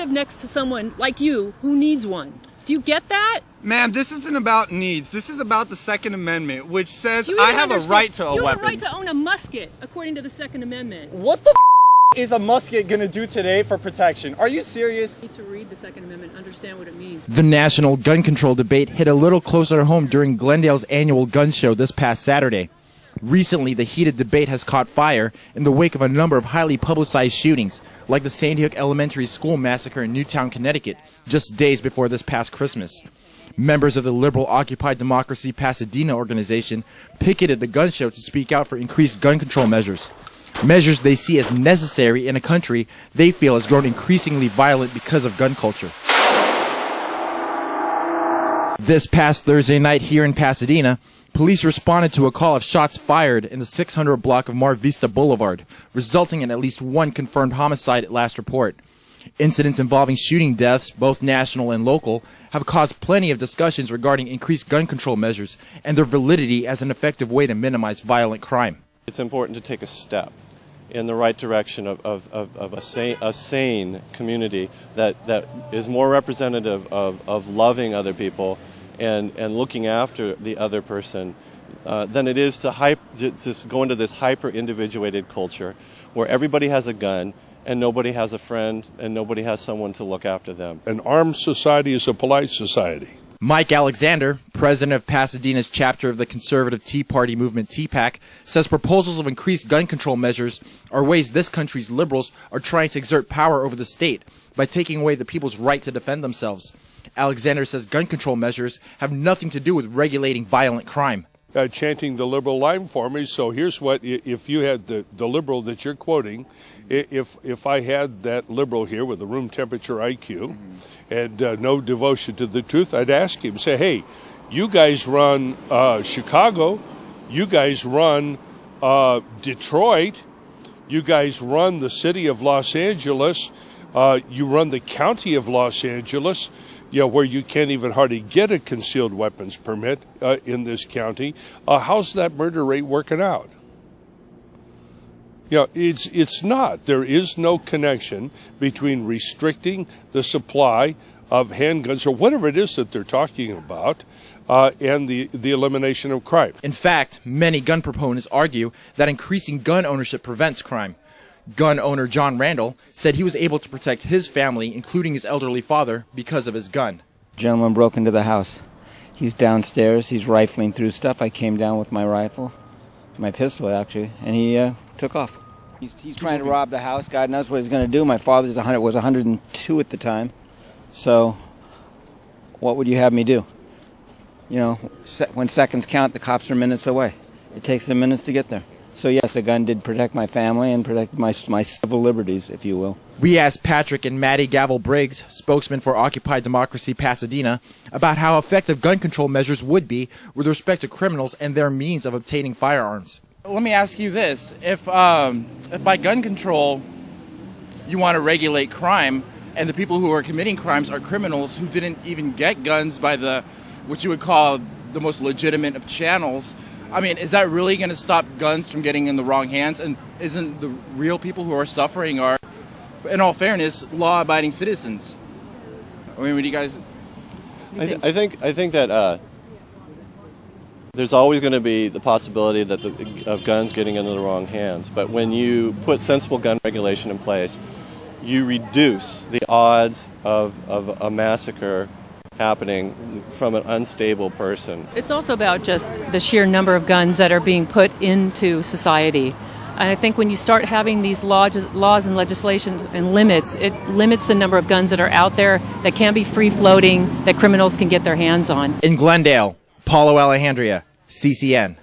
live next to someone like you who needs one. Do you get that? Ma'am, this isn't about needs. This is about the Second Amendment, which says I have a right to a weapon. You have a right to own a musket, according to the Second Amendment. What the is a musket gonna do today for protection? Are you serious? You need to read the Second Amendment, understand what it means. The national gun control debate hit a little closer to home during Glendale's annual gun show this past Saturday. Recently, the heated debate has caught fire in the wake of a number of highly publicized shootings, like the Sandy Hook Elementary School massacre in Newtown, Connecticut, just days before this past Christmas. Members of the liberal Occupy Democracy Pasadena organization picketed the gun show to speak out for increased gun control measures. Measures they see as necessary in a country they feel has grown increasingly violent because of gun culture. This past Thursday night here in Pasadena, police responded to a call of shots fired in the 600 block of Mar Vista Boulevard, resulting in at least one confirmed homicide at last report. Incidents involving shooting deaths, both national and local, have caused plenty of discussions regarding increased gun control measures and their validity as an effective way to minimize violent crime. It's important to take a step in the right direction of a sane community that is more representative of loving other people and looking after the other person than it is to go into this hyper-individuated culture where everybody has a gun and nobody has a friend and nobody has someone to look after them. An armed society is a polite society. Mike Alexander, president of Pasadena's chapter of the conservative Tea Party movement TPAC, says proposals of increased gun control measures are ways this country's liberals are trying to exert power over the state by taking away the people's right to defend themselves. Alexander says gun control measures have nothing to do with regulating violent crime. Chanting the liberal line for me, so here's what, if you had the liberal that you're quoting, if I had that liberal here with a room temperature IQ and no devotion to the truth, I'd ask him, say, hey, you guys run Chicago, you guys run Detroit, you guys run the city of Los Angeles, you run the county of Los Angeles, where you can't even hardly get a concealed weapons permit in this county. How's that murder rate working out? It's not. There is no connection between restricting the supply of handguns or whatever it is that they're talking about and the elimination of crime. In fact, many gun proponents argue that increasing gun ownership prevents crime. Gun owner John Randall said he was able to protect his family, including his elderly father, because of his gun. Gentleman broke into the house. He's downstairs. He's rifling through stuff. I came down with my rifle, my pistol actually, and he took off. He's trying to rob the house. God knows what he's going to do. My father was 102 at the time. So what would you have me do? When seconds count, the cops are minutes away. It takes them minutes to get there. So yes, a gun did protect my family and protect my civil liberties, if you will. We asked Patrick and Maddie Gavel-Briggs, spokesman for Occupy Democracy Pasadena, about how effective gun control measures would be with respect to criminals and their means of obtaining firearms. Let me ask you this. If by gun control you want to regulate crime and the people who are committing crimes are criminals who didn't even get guns by what you would call the most legitimate of channels, I mean, is that really going to stop guns from getting in the wrong hands? And isn't the real people who are suffering are, in all fairness, law-abiding citizens? I mean, what do you guys think? I think that there's always going to be the possibility that of guns getting into the wrong hands. But when you put sensible gun regulation in place, you reduce the odds of a massacre happening from an unstable person. It's also about just the sheer number of guns that are being put into society. And I think when you start having these laws and legislation and limits, it limits the number of guns that are out there that can be free-floating, that criminals can get their hands on. In Glendale, Paulo, Alejandria, CCN.